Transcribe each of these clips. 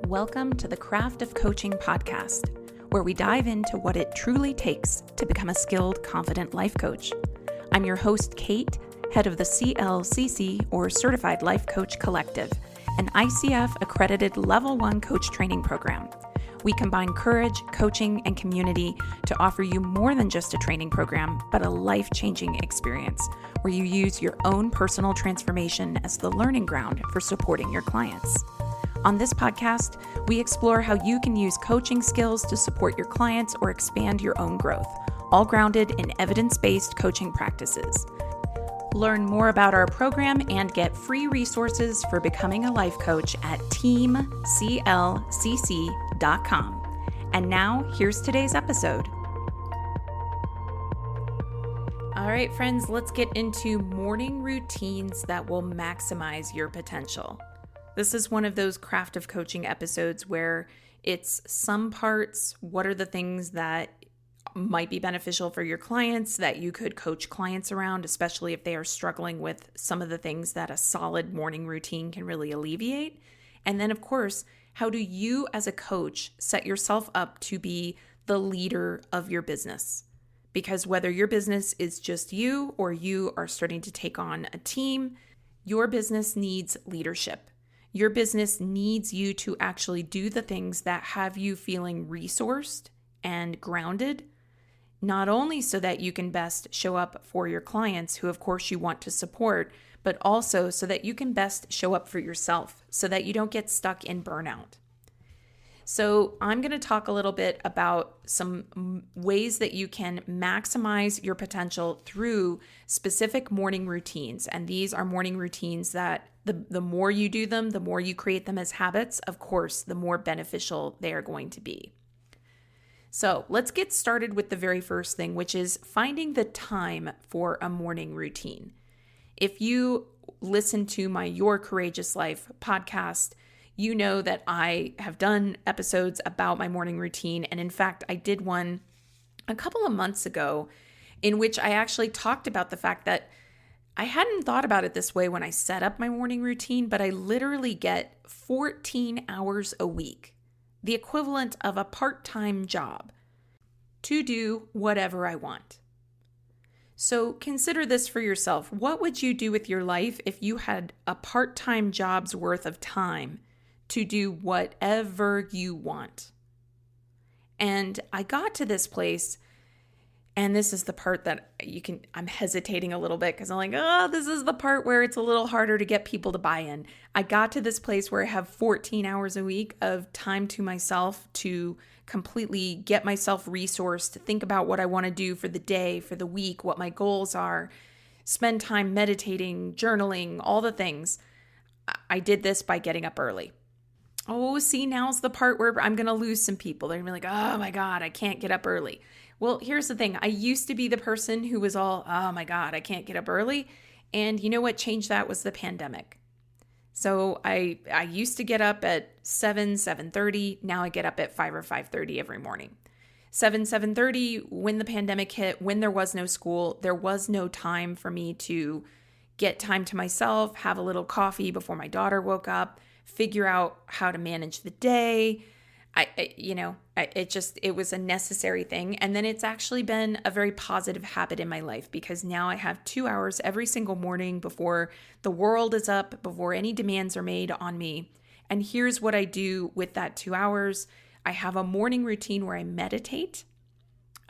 Welcome to the Craft of Coaching podcast, where we dive into what it truly takes to become a skilled, confident life coach. I'm your host, Kate, head of the CLCC, or Certified Life Coach Collective, an ICF-Accredited Level 1 coach training program. We combine courage, coaching, and community to offer you more than just a training program, but a life-changing experience where you use your own personal transformation as the learning ground for supporting your clients. On this podcast, we explore how you can use coaching skills to support your clients or expand your own growth, all grounded in evidence-based coaching practices. Learn more about our program and get free resources for becoming a life coach at teamclcc.com. And now, here's today's episode. All right, friends, let's get into morning routines that will maximize your potential. This is one of those Craft of Coaching episodes where it's some parts, what are the things that might be beneficial for your clients that you could coach clients around, especially if they are struggling with some of the things that a solid morning routine can really alleviate. And then, of course, how do you as a coach set yourself up to be the leader of your business? Because whether your business is just you or you are starting to take on a team, your business needs leadership. Your business needs you to actually do the things that have you feeling resourced and grounded, not only so that you can best show up for your clients, who of course you want to support, but also so that you can best show up for yourself so that you don't get stuck in burnout. So I'm going to talk a little bit about some ways that you can maximize your potential through specific morning routines. And these are morning routines that the more you do them, the more you create them as habits, of course, the more beneficial they are going to be. So let's get started with the very first thing, which is finding the time for a morning routine. If you listen to my Your Courageous Life podcast, you know that I have done episodes about my morning routine. And in fact, I did one a couple of months ago in which I actually talked about the fact that I hadn't thought about it this way when I set up my morning routine, but I literally get 14 hours a week, the equivalent of a part-time job, to do whatever I want. So consider this for yourself. What would you do with your life if you had a part-time job's worth of time to do whatever you want? And I got to this place, and this is the part that I'm hesitating a little bit because I'm like, this is the part where it's a little harder to get people to buy in. I got to this place where I have 14 hours a week of time to myself to completely get myself resourced, to think about what I want to do for the day, for the week, what my goals are, spend time meditating, journaling, all the things. I did this by getting up early. Oh, see, now's the part where I'm going to lose some people. They're going to be like, oh my God, I can't get up early. Well, here's the thing. I used to be the person who was all, oh my God, I can't get up early. And you know what changed that was the pandemic. So I used to get up at 7:30. Now I get up at 5 or 5:30 every morning. 7:30, when the pandemic hit, when there was no school, there was no time for me to get time to myself, have a little coffee before my daughter woke up, figure out how to manage the day. It was a necessary thing. And then it's actually been a very positive habit in my life because now I have 2 hours every single morning before the world is up, before any demands are made on me. And here's what I do with that 2 hours. I have a morning routine where I meditate.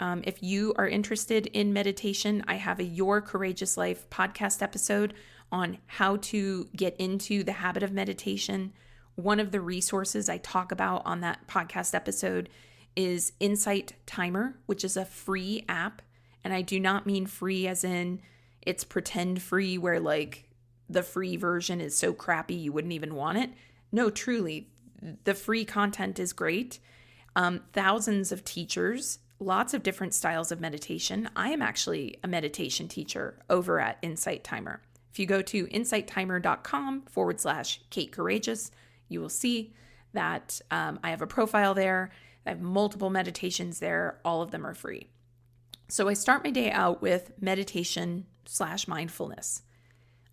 If you are interested in meditation, I have a Your Courageous Life podcast episode on how to get into the habit of meditation. One of the resources I talk about on that podcast episode is Insight Timer, which is a free app. And I do not mean free as in it's pretend free where like the free version is so crappy you wouldn't even want it. No, truly, the free content is great. Thousands of teachers, lots of different styles of meditation. I am actually a meditation teacher over at Insight Timer. If you go to insighttimer.com/Kate Courageous, you will see that I have a profile there. I have multiple meditations there. All of them are free. So I start my day out with meditation/mindfulness.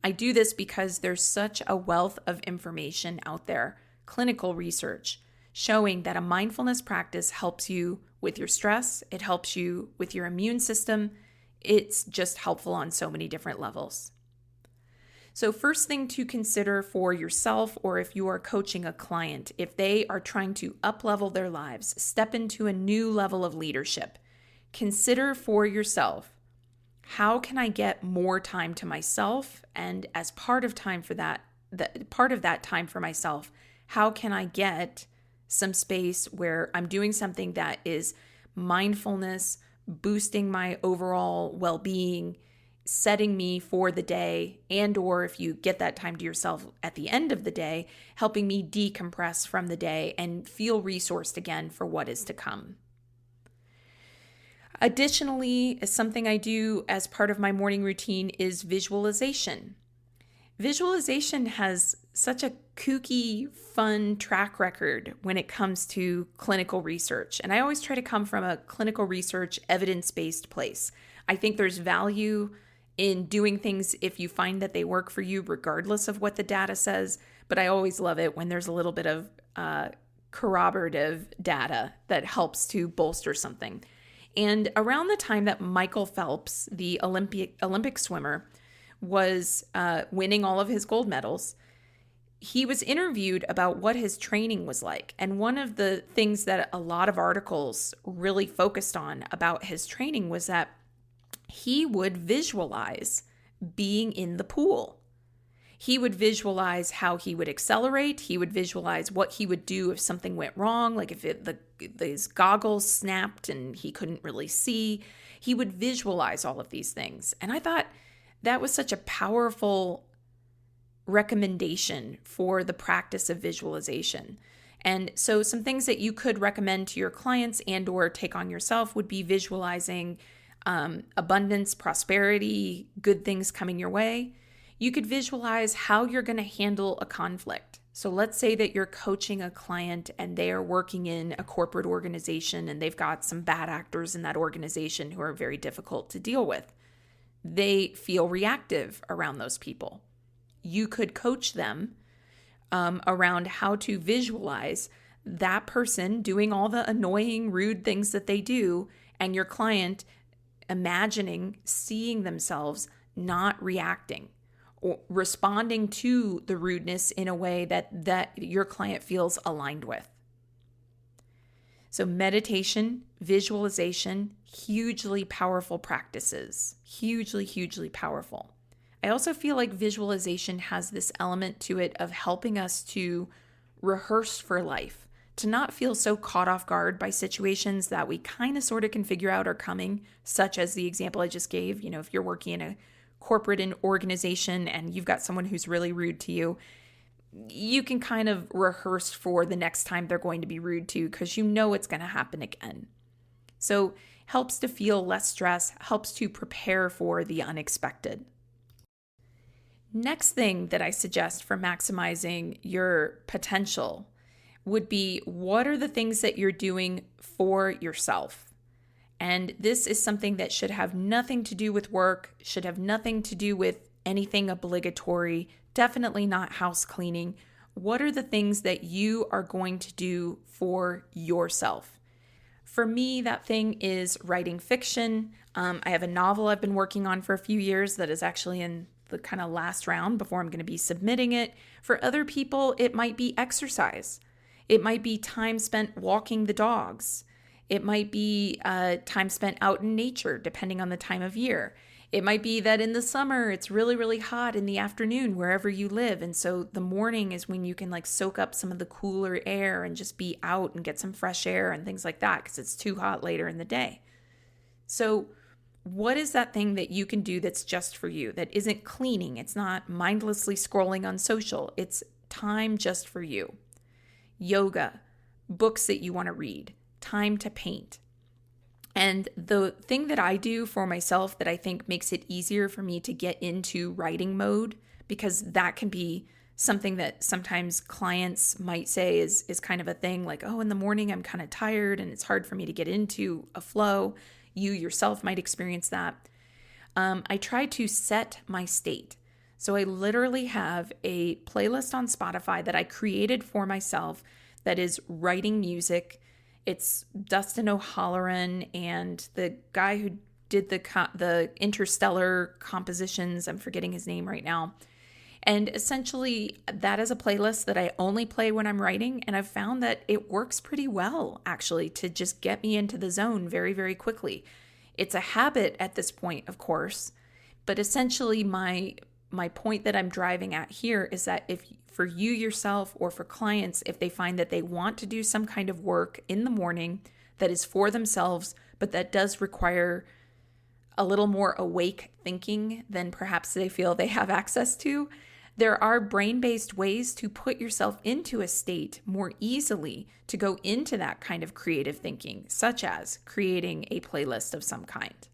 I do this because there's such a wealth of information out there, clinical research, showing that a mindfulness practice helps you with your stress, it helps you with your immune system. It's just helpful on so many different levels. So first thing to consider for yourself, or if you are coaching a client, if they are trying to up-level their lives, step into a new level of leadership, consider for yourself, how can I get more time to myself? And as part of time for that time for myself, how can I get some space where I'm doing something that is mindfulness, boosting my overall well-being, setting me for the day, and or if you get that time to yourself at the end of the day, helping me decompress from the day and feel resourced again for what is to come. Additionally, something I do as part of my morning routine is visualization. Visualization has such a kooky, fun track record when it comes to clinical research. And I always try to come from a clinical research, evidence-based place. I think there's value in doing things if you find that they work for you, regardless of what the data says. But I always love it when there's a little bit of corroborative data that helps to bolster something. And around the time that Michael Phelps, the Olympic swimmer, was winning all of his gold medals, he was interviewed about what his training was like. And one of the things that a lot of articles really focused on about his training was that he would visualize being in the pool. He would visualize how he would accelerate. He would visualize what he would do if something went wrong, like if his goggles snapped and he couldn't really see. He would visualize all of these things. And I thought that was such a powerful recommendation for the practice of visualization. And so some things that you could recommend to your clients and or take on yourself would be visualizing abundance, prosperity, good things coming your way. You could visualize how you're going to handle a conflict. So let's say that you're coaching a client and they are working in a corporate organization and they've got some bad actors in that organization who are very difficult to deal with. They feel reactive around those people. You could coach them around how to visualize that person doing all the annoying, rude things that they do, and your client imagining, seeing themselves not reacting or responding to the rudeness in a way that your client feels aligned with. So meditation, visualization, hugely powerful practices, hugely, hugely powerful. I also feel like visualization has this element to it of helping us to rehearse for life, to not feel so caught off guard by situations that we kind of sort of can figure out are coming, such as the example I just gave. You know, if you're working in a corporate organization and you've got someone who's really rude to you, you can kind of rehearse for the next time they're going to be rude to you because you know it's going to happen again. So helps to feel less stress, helps to prepare for the unexpected. Next thing that I suggest for maximizing your potential would be, what are the things that you're doing for yourself? And this is something that should have nothing to do with work, should have nothing to do with anything obligatory, definitely not house cleaning. What are the things that you are going to do for yourself? For me, that thing is writing fiction. I have a novel I've been working on for a few years that is actually in the kind of last round before I'm going to be submitting it. For other people, it might be exercise. It might be time spent walking the dogs. It might be time spent out in nature, depending on the time of year. It might be that in the summer, it's really, really hot in the afternoon wherever you live. And so the morning is when you can like soak up some of the cooler air and just be out and get some fresh air and things like that because it's too hot later in the day. So what is that thing that you can do that's just for you, that isn't cleaning? It's not mindlessly scrolling on social. It's time just for you. Yoga, books that you want to read, time to paint. And the thing that I do for myself that I think makes it easier for me to get into writing mode, because that can be something that sometimes clients might say is kind of a thing, like, oh, in the morning I'm kind of tired and it's hard for me to get into a flow. You yourself might experience that. I try to set my state. So I literally have a playlist on Spotify that I created for myself that is writing music. It's Dustin O'Halloran and the guy who did the Interstellar compositions. I'm forgetting his name right now. And essentially, that is a playlist that I only play when I'm writing. And I've found that it works pretty well, actually, to just get me into the zone very, very quickly. It's a habit at this point, of course. But essentially, my point that I'm driving at here is that if for you yourself or for clients, if they find that they want to do some kind of work in the morning that is for themselves, but that does require a little more awake thinking than perhaps they feel they have access to, there are brain-based ways to put yourself into a state more easily to go into that kind of creative thinking, such as creating a playlist of some kind.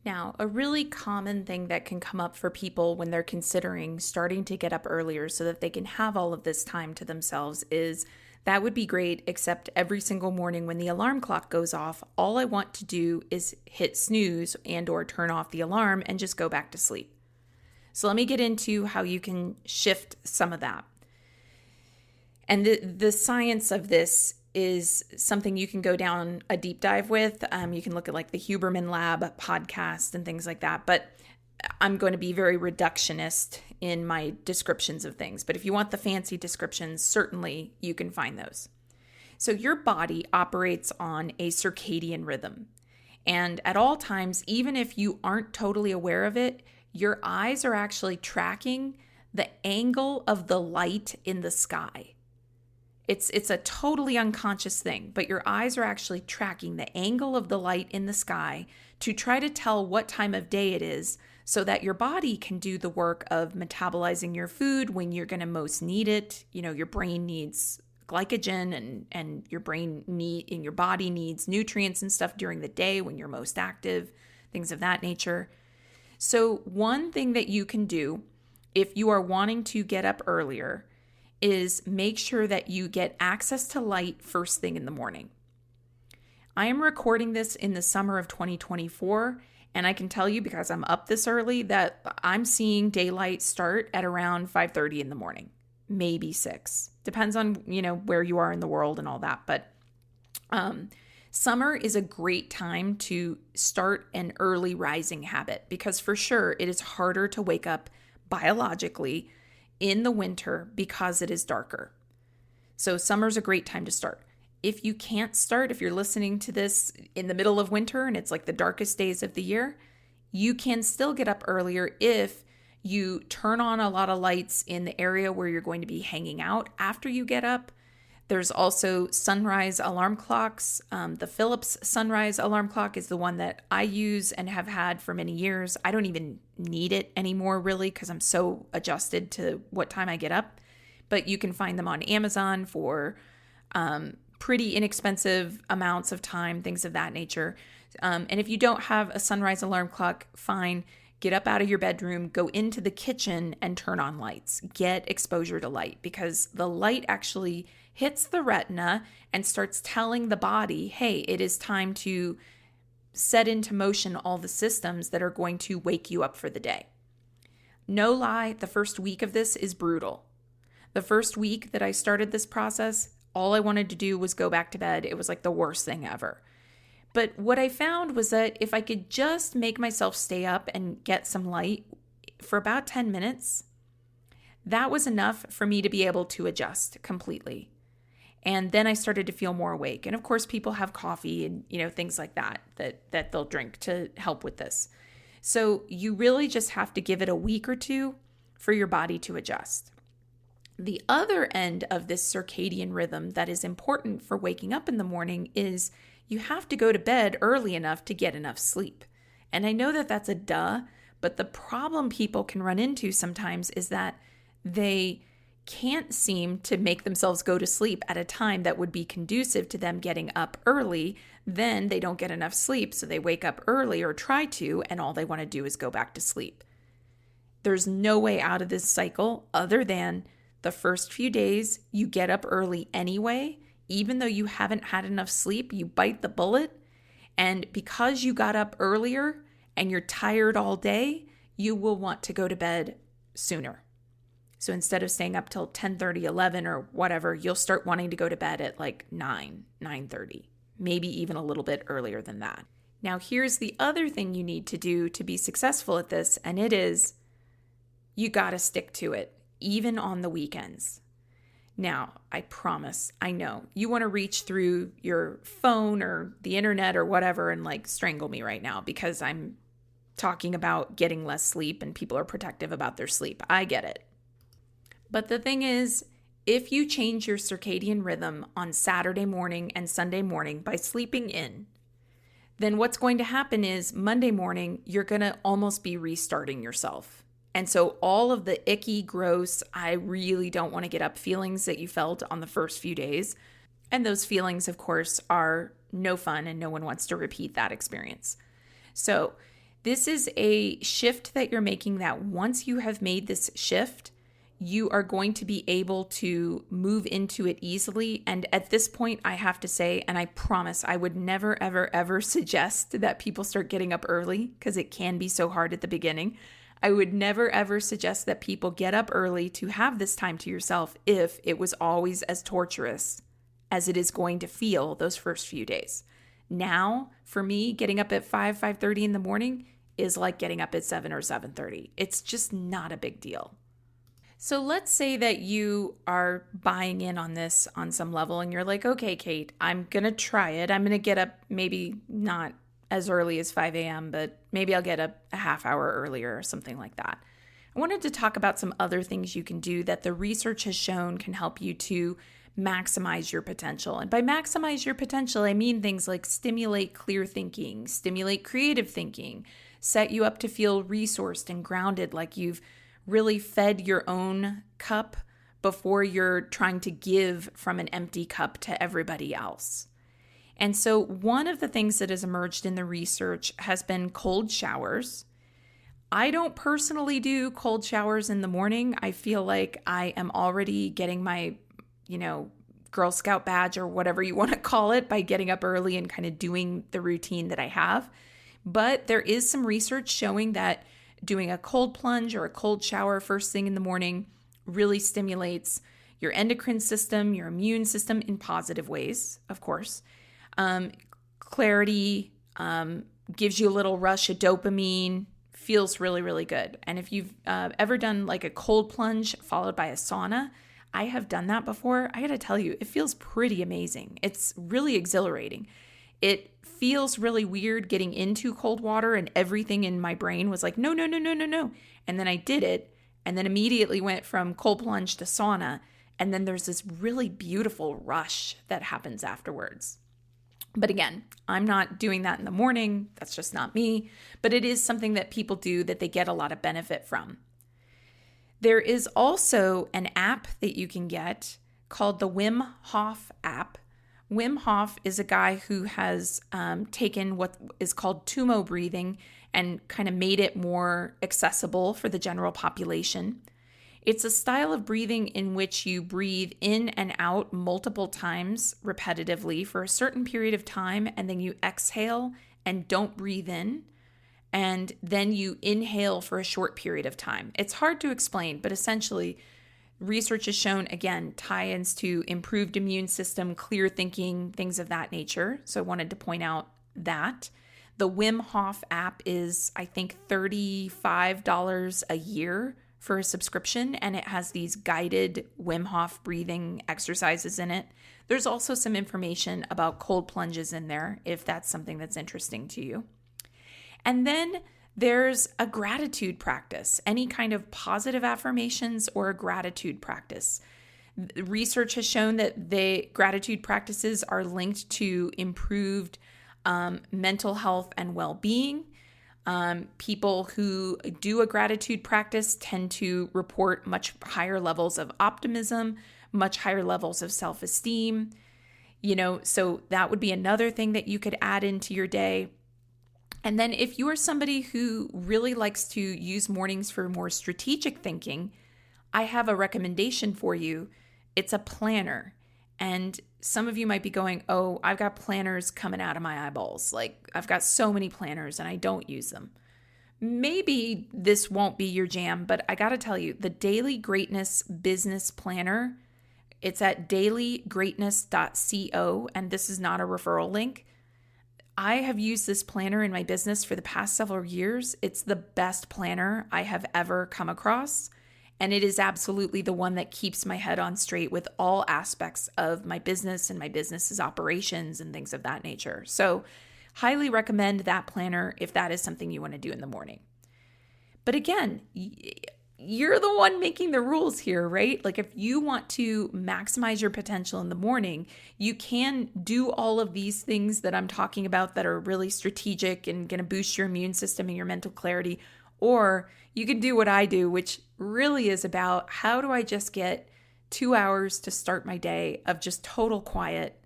Now, a really common thing that can come up for people when they're considering starting to get up earlier so that they can have all of this time to themselves is, that would be great, except every single morning when the alarm clock goes off, all I want to do is hit snooze and or turn off the alarm and just go back to sleep. So let me get into how you can shift some of that. And the science of this is something you can go down a deep dive with. You can look at like the Huberman Lab podcast and things like that. But I'm going to be very reductionist in my descriptions of things. But if you want the fancy descriptions, certainly you can find those. So your body operates on a circadian rhythm. And at all times, even if you aren't totally aware of it, your eyes are actually tracking the angle of the light in the sky. It's a totally unconscious thing, but your eyes are actually tracking the angle of the light in the sky to try to tell what time of day it is so that your body can do the work of metabolizing your food when you're going to most need it. You know, your brain needs glycogen and your body needs nutrients and stuff during the day when you're most active, things of that nature. So one thing that you can do if you are wanting to get up earlier is make sure that you get access to light first thing in the morning. I am recording this in the summer of 2024, and I can tell you, because I'm up this early, that I'm seeing daylight start at around 5:30 in the morning, maybe 6. Depends on, where you are in the world and all that. But summer is a great time to start an early rising habit, because for sure it is harder to wake up biologically in the winter because it is darker. So summer's a great time to start. If you can't start, if you're listening to this in the middle of winter and it's like the darkest days of the year, you can still get up earlier if you turn on a lot of lights in the area where you're going to be hanging out after you get up. There's also sunrise alarm clocks. The Philips sunrise alarm clock is the one that I use and have had for many years. I don't even need it anymore, really, because I'm so adjusted to what time I get up. But you can find them on Amazon for pretty inexpensive amounts of time, things of that nature. And if you don't have a sunrise alarm clock, fine. Get up out of your bedroom, go into the kitchen and turn on lights. Get exposure to light, because the light actually hits the retina and starts telling the body, hey, it is time to set into motion all the systems that are going to wake you up for the day. No lie, the first week of this is brutal. The first week that I started this process, all I wanted to do was go back to bed. It was like the worst thing ever. But what I found was that if I could just make myself stay up and get some light for about 10 minutes, that was enough for me to be able to adjust completely. And then I started to feel more awake. And of course, people have coffee and, things like that they'll drink to help with this. So you really just have to give it a week or two for your body to adjust. The other end of this circadian rhythm that is important for waking up in the morning is you have to go to bed early enough to get enough sleep. And I know that that's a duh, but the problem people can run into sometimes is that they can't seem to make themselves go to sleep at a time that would be conducive to them getting up early. Then they don't get enough sleep, so they wake up early or try to, and all they want to do is go back to sleep. There's no way out of this cycle other than the first few days you get up early anyway. Even though you haven't had enough sleep, you bite the bullet. And because you got up earlier and you're tired all day, you will want to go to bed sooner. So instead of staying up till 10:30, 11 or whatever, you'll start wanting to go to bed at like 9, 9:30, maybe even a little bit earlier than that. Now, here's the other thing you need to do to be successful at this, and it is you got to stick to it, even on the weekends. Now, I promise, I know, you want to reach through your phone or the internet or whatever and like strangle me right now because I'm talking about getting less sleep and people are protective about their sleep. I get it. But the thing is, if you change your circadian rhythm on Saturday morning and Sunday morning by sleeping in, then what's going to happen is Monday morning, you're going to almost be restarting yourself. And so all of the icky, gross, I really don't want to get up feelings that you felt on the first few days. And those feelings, of course, are no fun and no one wants to repeat that experience. So this is a shift that you're making that once you have made this shift, you are going to be able to move into it easily. And at this point, I have to say, and I promise I would never, ever, ever suggest that people start getting up early because it can be so hard at the beginning. I would never, ever suggest that people get up early to have this time to yourself if it was always as torturous as it is going to feel those first few days. Now, for me, getting up at 5:30 in the morning is like getting up at 7 or 7:30. It's just not a big deal. So let's say that you are buying in on this on some level and you're like, okay, Kate, I'm going to try it. I'm going to get up maybe not as early as 5 a.m., but maybe I'll get up a half hour earlier or something like that. I wanted to talk about some other things you can do that the research has shown can help you to maximize your potential. And by maximize your potential, I mean things like stimulate clear thinking, stimulate creative thinking, set you up to feel resourced and grounded, like you've really fed your own cup before you're trying to give from an empty cup to everybody else. And so one of the things that has emerged in the research has been cold showers. I don't personally do cold showers in the morning. I feel like I am already getting my, Girl Scout badge or whatever you want to call it by getting up early and kind of doing the routine that I have. But there is some research showing that doing a cold plunge or a cold shower first thing in the morning really stimulates your endocrine system, your immune system in positive ways, of course. Clarity, gives you a little rush of dopamine, feels really, really good. And if you've ever done like a cold plunge followed by a sauna, I have done that before. I got to tell you, it feels pretty amazing. It's really exhilarating. It feels really weird getting into cold water and everything in my brain was like, no, no, no, no, no, no. And then I did it and then immediately went from cold plunge to sauna. And then there's this really beautiful rush that happens afterwards. But again, I'm not doing that in the morning. That's just not me. But it is something that people do that they get a lot of benefit from. There is also an app that you can get called the Wim Hof app. Wim Hof is a guy who has taken what is called tumo breathing and kind of made it more accessible for the general population. It's a style of breathing in which you breathe in and out multiple times repetitively for a certain period of time, and then you exhale and don't breathe in, and then you inhale for a short period of time. It's hard to explain, but essentially, research has shown, again, tie-ins to improved immune system, clear thinking, things of that nature. So I wanted to point out that. The Wim Hof app is, I think, $35 a year for a subscription, and it has these guided Wim Hof breathing exercises in it. There's also some information about cold plunges in there, if that's something that's interesting to you. And then there's a gratitude practice, any kind of positive affirmations or a gratitude practice. Research has shown that the gratitude practices are linked to improved mental health and well-being. People who do a gratitude practice tend to report much higher levels of optimism, much higher levels of self-esteem. So that would be another thing that you could add into your day. And then if you are somebody who really likes to use mornings for more strategic thinking, I have a recommendation for you. It's a planner. And some of you might be going, oh, I've got planners coming out of my eyeballs. Like I've got so many planners and I don't use them. maybe this won't be your jam, but I got to tell you, the Daily Greatness Business Planner, it's at dailygreatness.co, and this is not a referral link. I have used this planner in my business for the past several years. It's the best planner I have ever come across, and it is absolutely the one that keeps my head on straight with all aspects of my business and my business's operations and things of that nature. So highly recommend that planner if that is something you want to do in the morning. But again, you're the one making the rules here, right? Like if you want to maximize your potential in the morning, you can do all of these things that I'm talking about that are really strategic and going to boost your immune system and your mental clarity. Or you can do what I do, which really is about how do I just get 2 hours to start my day of just total quiet,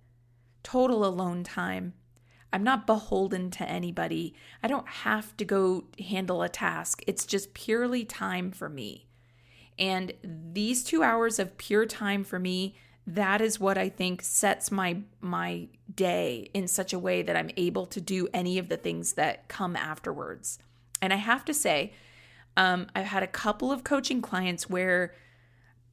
total alone time. I'm not beholden to anybody. I don't have to go handle a task. It's just purely time for me. And these 2 hours of pure time for me, that is what I think sets my day in such a way that I'm able to do any of the things that come afterwards. And I have to say, I've had a couple of coaching clients where,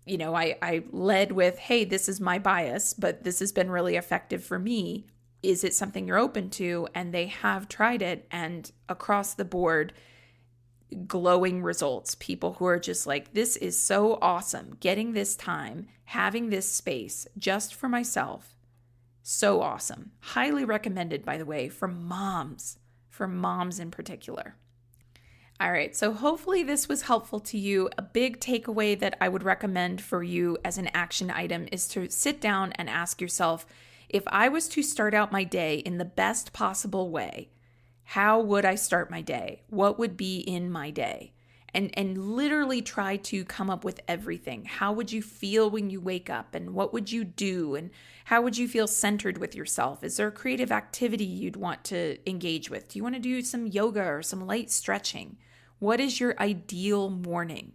I led with, hey, this is my bias, but this has been really effective for me. Is it something you're open to? And they have tried it, and across the board, glowing results. People who are just like, this is so awesome. Getting this time, having this space just for myself. So awesome. Highly recommended, by the way, for moms in particular. All right, so hopefully this was helpful to you. A big takeaway that I would recommend for you as an action item is to sit down and ask yourself, if I was to start out my day in the best possible way, how would I start my day? What would be in my day? And literally try to come up with everything. How would you feel when you wake up? And what would you do? And how would you feel centered with yourself? Is there a creative activity you'd want to engage with? Do you want to do some yoga or some light stretching? What is your ideal morning?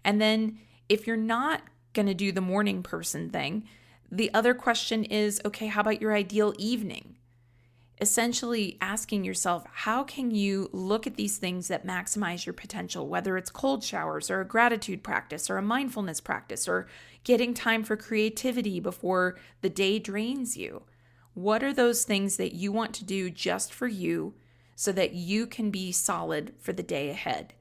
And then if you're not going to do the morning person thing, the other question is, okay, how about your ideal evening? Essentially asking yourself, how can you look at these things that maximize your potential, whether it's cold showers or a gratitude practice or a mindfulness practice or getting time for creativity before the day drains you? What are those things that you want to do just for you so that you can be solid for the day ahead?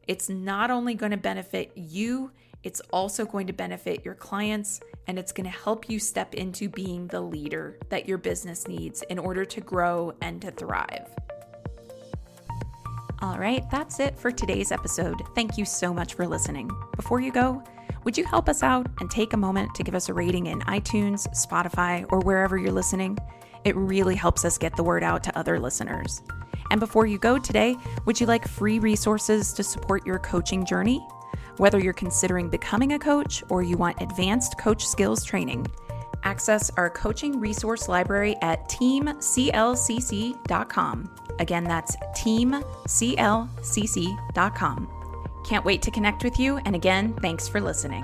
It's not only going to benefit you, it's also going to benefit your clients, and it's going to help you step into being the leader that your business needs in order to grow and to thrive. All right, that's it for today's episode. Thank you so much for listening. Before you go, would you help us out and take a moment to give us a rating in iTunes, Spotify, or wherever you're listening? It really helps us get the word out to other listeners. And before you go today, would you like free resources to support your coaching journey? Whether you're considering becoming a coach or you want advanced coach skills training, access our coaching resource library at teamclcc.com. Again, that's teamclcc.com. Can't wait to connect with you. And again, thanks for listening.